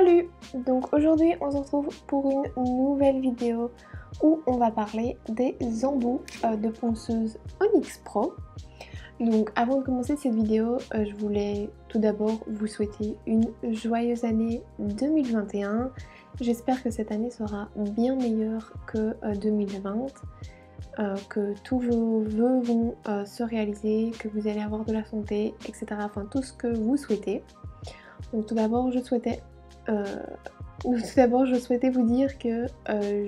Salut! Donc aujourd'hui on se retrouve pour une nouvelle vidéo où on va parler des embouts de ponceuse Onyx Pro. Donc avant de commencer cette vidéo, je voulais tout d'abord vous souhaiter une joyeuse année 2021. J'espère que cette année sera bien meilleure que 2020. Que tous vos vœux vont se réaliser, que vous allez avoir de la santé, etc. Enfin tout ce que vous souhaitez. Donc tout d'abord je souhaitais vous dire que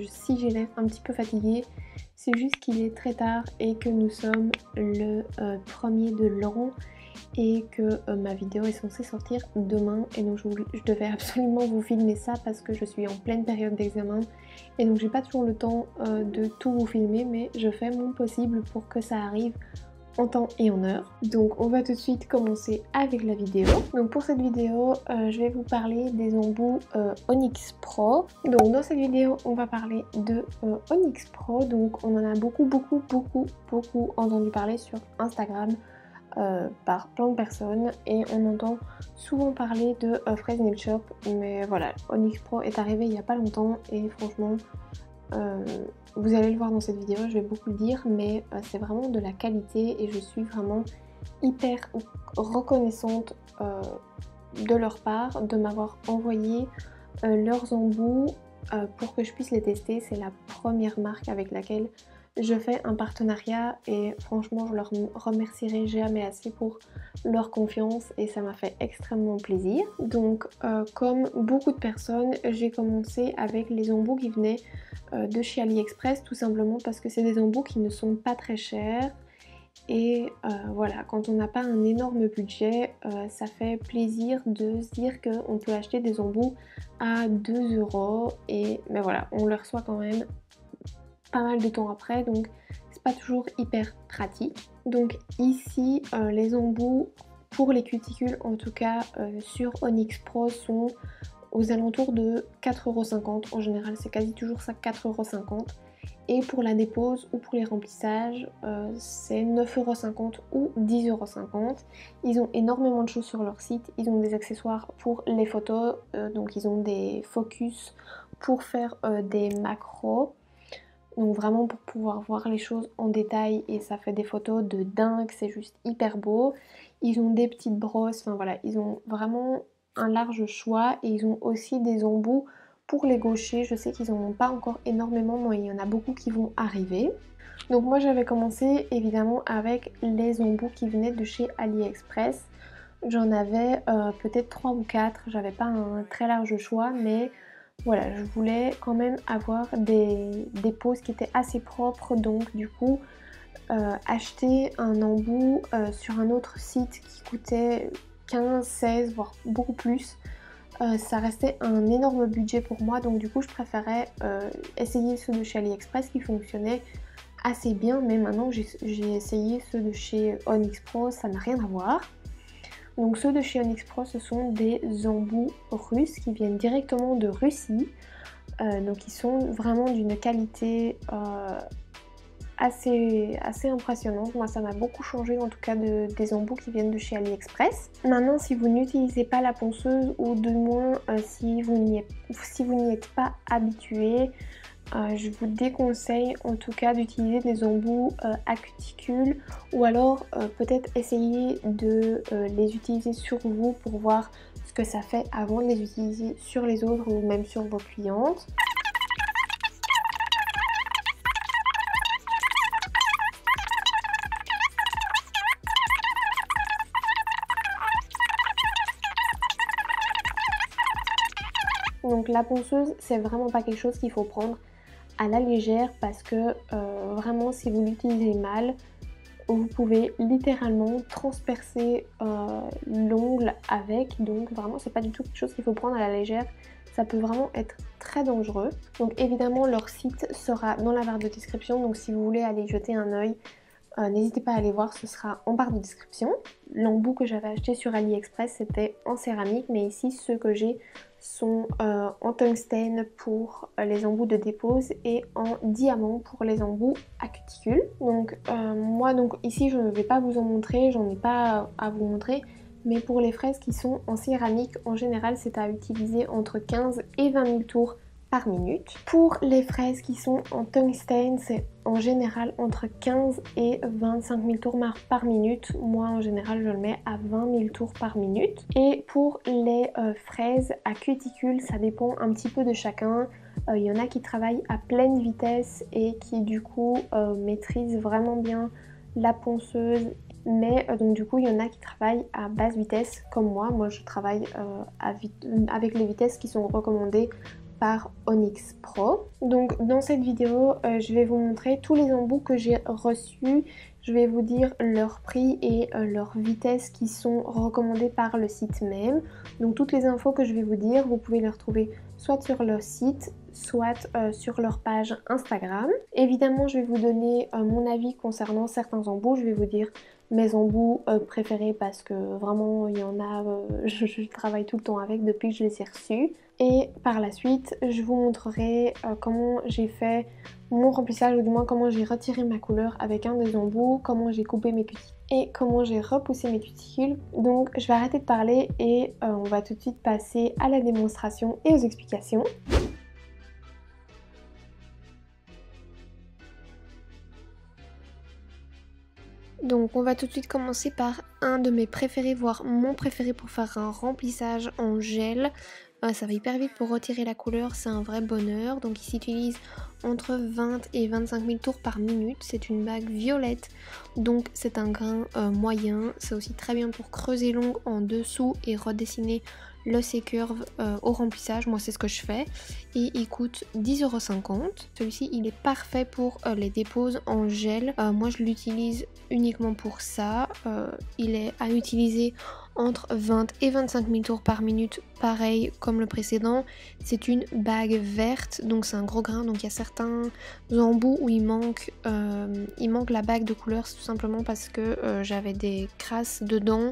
si j'ai l'air un petit peu fatiguée, c'est juste qu'il est très tard et que nous sommes le 1er de l'an et que ma vidéo est censée sortir demain et donc je devais absolument vous filmer ça parce que je suis en pleine période d'examen et donc j'ai pas toujours le temps de tout vous filmer, mais je fais mon possible pour que ça arrive en temps et en heure. Donc on va tout de suite commencer avec la vidéo. Donc pour cette vidéo, je vais vous parler des embouts Onyx Pro. Donc dans cette vidéo, on va parler de Onyx Pro. Donc on en a beaucoup entendu parler sur Instagram par plein de personnes et on entend souvent parler de Fraise Nail Shop, mais voilà, Onyx Pro est arrivé il n'y a pas longtemps et franchement vous allez le voir dans cette vidéo, je vais beaucoup le dire, mais c'est vraiment de la qualité et je suis vraiment hyper reconnaissante de leur part de m'avoir envoyé leurs embouts pour que je puisse les tester. C'est la première marque avec laquelle je fais un partenariat et franchement je leur remercierai jamais assez pour leur confiance et ça m'a fait extrêmement plaisir. Donc comme beaucoup de personnes, j'ai commencé avec les embouts qui venaient de chez AliExpress, tout simplement parce que c'est des embouts qui ne sont pas très chers et voilà, quand on n'a pas un énorme budget, ça fait plaisir de se dire qu'on peut acheter des embouts à 2 € et mais voilà, on les reçoit quand même pas mal de temps après, donc c'est pas toujours hyper pratique. Donc ici les embouts pour les cuticules en tout cas sur Onyx Pro sont aux alentours de 4,50 €. En général c'est quasi toujours ça, 4,50 €. Et pour la dépose ou pour les remplissages c'est 9,50 € ou 10,50 €. Ils ont énormément de choses sur leur site. Ils ont des accessoires pour les photos, donc ils ont des focus pour faire des macros. Donc vraiment pour pouvoir voir les choses en détail et ça fait des photos de dingue, c'est juste hyper beau. Ils ont des petites brosses, enfin voilà, ils ont vraiment un large choix et ils ont aussi des embouts pour les gauchers. Je sais qu'ils n'en ont pas encore énormément, mais il y en a beaucoup qui vont arriver. Donc moi j'avais commencé évidemment avec les embouts qui venaient de chez AliExpress. J'en avais peut-être 3 ou 4, j'avais pas un très large choix, mais voilà, je voulais quand même avoir des poses qui étaient assez propres, donc du coup acheter un embout sur un autre site qui coûtait 15, 16, voire beaucoup plus, ça restait un énorme budget pour moi, donc du coup je préférais essayer ceux de chez AliExpress qui fonctionnaient assez bien, mais maintenant j'ai essayé ceux de chez Onyx Pro, ça n'a rien à voir. Donc ceux de chez Onyx Pro, ce sont des embouts russes qui viennent directement de Russie. Donc ils sont vraiment d'une qualité assez impressionnante. Moi ça m'a beaucoup changé en tout cas des embouts qui viennent de chez AliExpress. Maintenant si vous n'utilisez pas la ponceuse ou de moins si vous n'y êtes pas habitué, je vous déconseille en tout cas d'utiliser des embouts à cuticule ou alors peut-être essayer de les utiliser sur vous pour voir ce que ça fait avant de les utiliser sur les autres ou même sur vos clientes. Donc la ponceuse, c'est vraiment pas quelque chose qu'il faut prendre à la légère parce que vraiment si vous l'utilisez mal, vous pouvez littéralement transpercer l'ongle avec, donc vraiment c'est pas du tout quelque chose qu'il faut prendre à la légère, ça peut vraiment être très dangereux. Donc évidemment leur site sera dans la barre de description, donc si vous voulez aller jeter un œil, n'hésitez pas à aller voir, ce sera en barre de description. L'embout que j'avais acheté sur AliExpress c'était en céramique, mais ici ceux que j'ai sont en tungstène pour les embouts de dépose et en diamant pour les embouts à cuticule. Donc moi ici je ne vais pas vous en montrer, j'en ai pas à vous montrer, Mais pour les fraises qui sont en céramique, en général c'est à utiliser entre 15 et 20 000 tours par minute. Pour les fraises qui sont en tungstène, c'est en général entre 15 et 25 000 tours par minute. Moi en général je le mets à 20 000 tours par minute. Et pour les fraises à cuticule, ça dépend un petit peu de chacun. Il y en a qui travaillent à pleine vitesse et qui du coup maîtrisent vraiment bien la ponceuse. Mais donc du coup il y en a qui travaillent à basse vitesse comme moi. Moi je travaille avec les vitesses qui sont recommandées par Onyx Pro. Donc dans cette vidéo je vais vous montrer tous les embouts que j'ai reçus. Je vais vous dire leur prix et leur vitesse qui sont recommandées par le site même. Donc toutes les infos que je vais vous dire, vous pouvez les retrouver soit sur leur site, soit sur leur page Instagram. Évidemment je vais vous donner mon avis concernant certains embouts. Je vais vous dire mes embouts préférés parce que vraiment il y en a, je travaille tout le temps avec depuis que je les ai reçus. Et par la suite je vous montrerai comment j'ai fait mon remplissage, ou du moins comment j'ai retiré ma couleur avec un des embouts, comment j'ai coupé mes cuticules et comment j'ai repoussé mes cuticules. Donc je vais arrêter de parler et on va tout de suite passer à la démonstration et aux explications. Donc on va tout de suite commencer par un de mes préférés, voire mon préféré pour faire un remplissage en gel. Ça va hyper vite pour retirer la couleur, c'est un vrai bonheur. Donc il s'utilise entre 20 et 25 000 tours par minute. C'est une bague violette, donc c'est un grain moyen. C'est aussi très bien pour creuser l'ongle en dessous et redessiner le C-curve au remplissage. Moi c'est ce que je fais et il coûte 10,50 €. Celui-ci il est parfait pour les déposes en gel. Moi je l'utilise uniquement pour ça. Il est à utiliser entre 20 et 25 000 tours par minute, pareil comme le précédent. C'est une bague verte, donc c'est un gros grain, donc il y a certains embouts où il manque la bague de couleur, c'est tout simplement parce que j'avais des crasses dedans.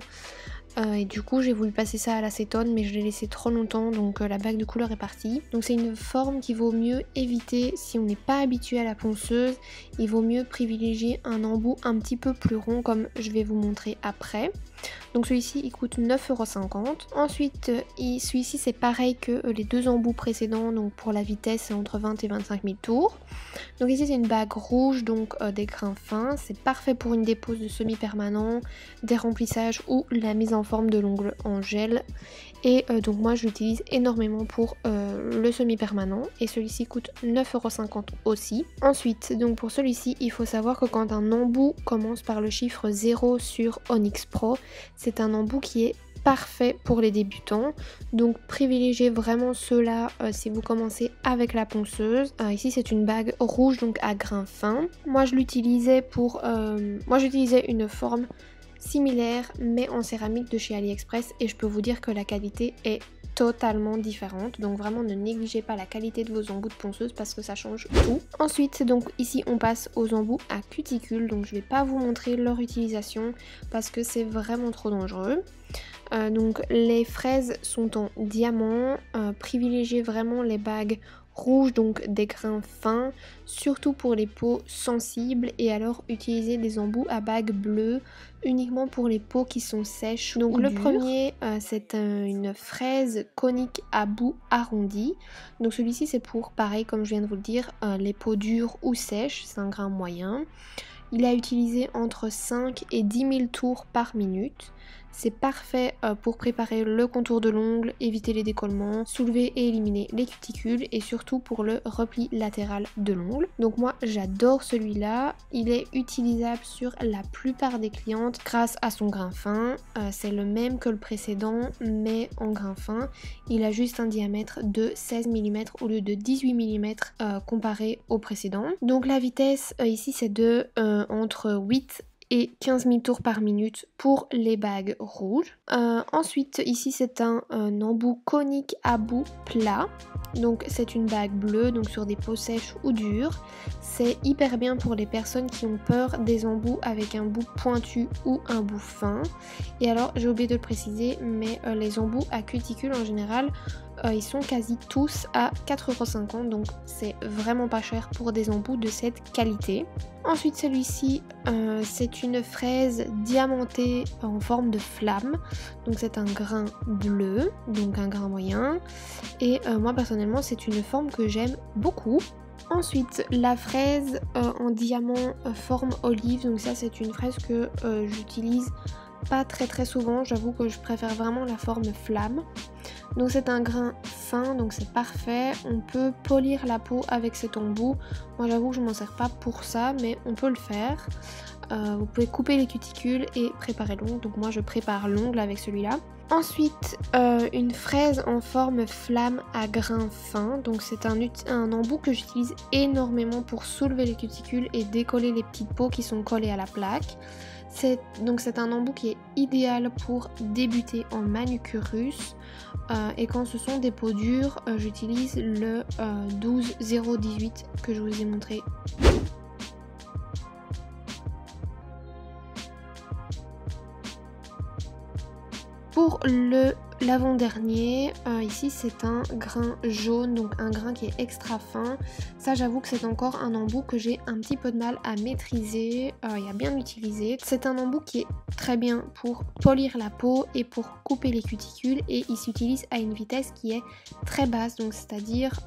Et du coup j'ai voulu passer ça à l'acétone, mais je l'ai laissé trop longtemps, donc la bague de couleur est partie. Donc c'est une forme qu'il vaut mieux éviter si on n'est pas habitué à la ponceuse. Il vaut mieux privilégier un embout un petit peu plus rond comme je vais vous montrer après. Donc celui-ci il coûte 9,50 €. Ensuite celui-ci c'est pareil que les deux embouts précédents, donc pour la vitesse c'est entre 20 et 25 000 tours. Donc ici c'est une bague rouge, donc des grains fins. C'est parfait pour une dépose de semi-permanent, des remplissages ou la mise en forme de l'ongle en gel. Et donc moi je l'utilise énormément pour le semi-permanent et celui-ci coûte 9,50 € aussi. Ensuite donc pour celui-ci il faut savoir que quand un embout commence par le chiffre 0 sur Onyx Pro, c'est un embout qui est parfait pour les débutants, donc privilégiez vraiment ceux-là si vous commencez avec la ponceuse. Ici c'est une bague rouge, donc à grains fins. Moi j'utilisais une forme similaire mais en céramique de chez AliExpress et je peux vous dire que la qualité est totalement différente, donc vraiment ne négligez pas la qualité de vos embouts de ponceuse parce que ça change tout. Ensuite donc ici on passe aux embouts à cuticule, donc je vais pas vous montrer leur utilisation parce que c'est vraiment trop dangereux. Donc les fraises sont en diamant, privilégiez vraiment les bagues rouges, donc des grains fins, surtout pour les peaux sensibles, et alors utilisez des embouts à bagues bleues uniquement pour les peaux qui sont sèches. Donc le premier c'est une fraise conique à bout arrondi, donc celui-ci c'est pour, pareil comme je viens de vous le dire, les peaux dures ou sèches, c'est un grain moyen. Il a utilisé entre 5 et 10 000 tours par minute. C'est parfait pour préparer le contour de l'ongle, éviter les décollements, soulever et éliminer les cuticules et surtout pour le repli latéral de l'ongle. Donc moi j'adore celui-là, il est utilisable sur la plupart des clientes grâce à son grain fin. C'est le même que le précédent mais en grain fin. Il a juste un diamètre de 16 mm au lieu de 18 mm comparé au précédent. Donc la vitesse ici c'est de entre 8 et 15 000 tours par minute pour les bagues rouges. Ensuite ici c'est un embout conique à bout plat, donc c'est une bague bleue, donc sur des peaux sèches ou dures. C'est hyper bien pour les personnes qui ont peur des embouts avec un bout pointu ou un bout fin. Et alors j'ai oublié de le préciser, mais les embouts à cuticule en général ils sont quasi tous à 4,50 €, donc c'est vraiment pas cher pour des embouts de cette qualité. Ensuite celui-ci, c'est une fraise diamantée en forme de flamme, donc c'est un grain bleu, donc un grain moyen, et moi personnellement c'est une forme que j'aime beaucoup. Ensuite la fraise en diamant forme olive, donc ça c'est une fraise que j'utilise pas très souvent, j'avoue que je préfère vraiment la forme flamme. Donc c'est un grain fin, donc c'est parfait, on peut polir la peau avec cet embout. Moi j'avoue que je m'en sers pas pour ça, mais on peut le faire. Vous pouvez couper les cuticules et préparer l'ongle, donc moi je prépare l'ongle avec celui-là. Ensuite une fraise en forme flamme à grain fin, donc c'est un embout que j'utilise énormément pour soulever les cuticules et décoller les petites peaux qui sont collées à la plaque. Donc c'est un embout qui est idéal pour débuter en manucurus, et quand ce sont des peaux dures, j'utilise le 12-0-18 que je vous ai montré. Pour l'avant-dernier, ici c'est un grain jaune, donc un grain qui est extra fin. Ça j'avoue que c'est encore un embout que j'ai un petit peu de mal à maîtriser et à bien utiliser. C'est un embout qui est très bien pour polir la peau et pour couper les cuticules, et il s'utilise à une vitesse qui est très basse, donc c'est-à-dire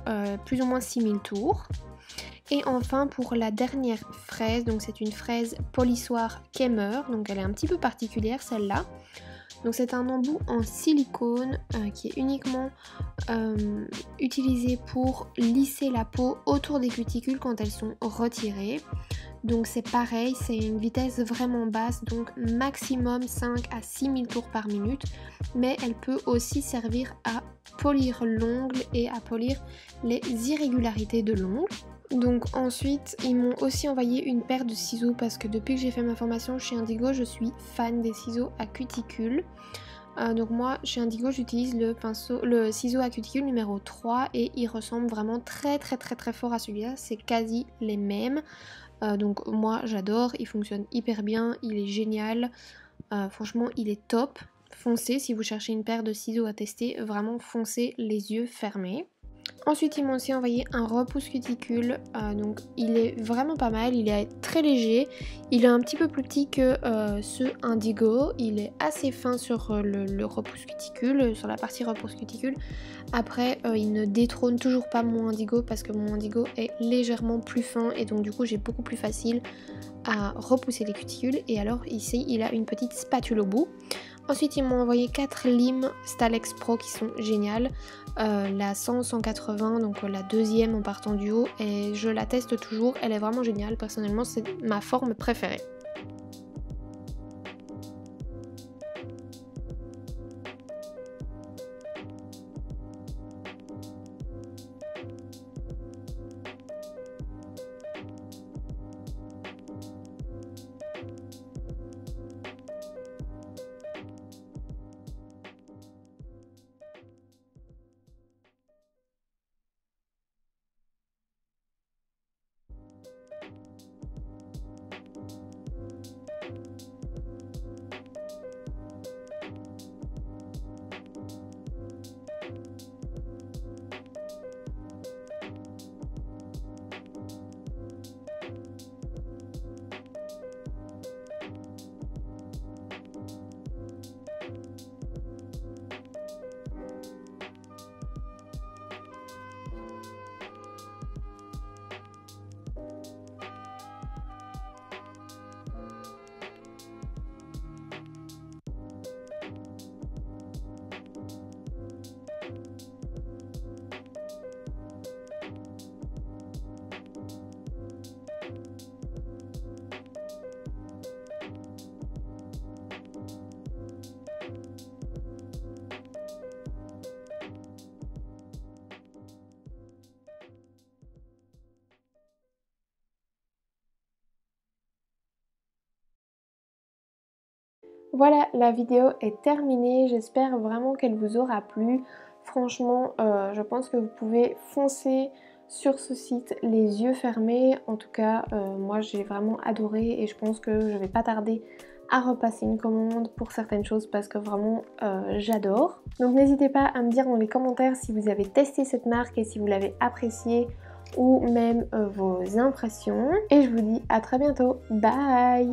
plus ou moins 6000 tours. Et enfin pour la dernière fraise, donc c'est une fraise polissoire Kemmer, donc elle est un petit peu particulière celle-là. Donc c'est un embout en silicone qui est uniquement utilisé pour lisser la peau autour des cuticules quand elles sont retirées. Donc c'est pareil, c'est une vitesse vraiment basse, donc maximum 5 à 6000 tours par minute. Mais elle peut aussi servir à polir l'ongle et à polir les irrégularités de l'ongle. Donc ensuite ils m'ont aussi envoyé une paire de ciseaux parce que depuis que j'ai fait ma formation chez Indigo, je suis fan des ciseaux à cuticule. Donc moi chez Indigo j'utilise le ciseau à cuticule numéro 3 et il ressemble vraiment très fort à celui-là, c'est quasi les mêmes. Donc moi j'adore, il fonctionne hyper bien, il est génial, franchement il est top. Foncez si vous cherchez une paire de ciseaux à tester, vraiment foncez les yeux fermés. Ensuite ils m'ont aussi envoyé un repousse cuticule, donc il est vraiment pas mal, il est très léger, il est un petit peu plus petit que ce Indigo, il est assez fin sur le repousse cuticule, sur la partie repousse cuticule. Après il ne détrône toujours pas mon Indigo parce que mon Indigo est légèrement plus fin et donc du coup j'ai beaucoup plus facile à repousser les cuticules, et alors ici il a une petite spatule au bout. Ensuite ils m'ont envoyé 4 limes Stalex Pro qui sont géniales, la 100-180, donc la deuxième en partant du haut, et je la teste toujours, elle est vraiment géniale, personnellement c'est ma forme préférée. Voilà, la vidéo est terminée, j'espère vraiment qu'elle vous aura plu. Franchement, je pense que vous pouvez foncer sur ce site les yeux fermés. En tout cas, moi j'ai vraiment adoré et je pense que je vais pas tarder à repasser une commande pour certaines choses parce que vraiment j'adore. Donc n'hésitez pas à me dire dans les commentaires si vous avez testé cette marque et si vous l'avez appréciée ou même vos impressions. Et je vous dis à très bientôt. Bye!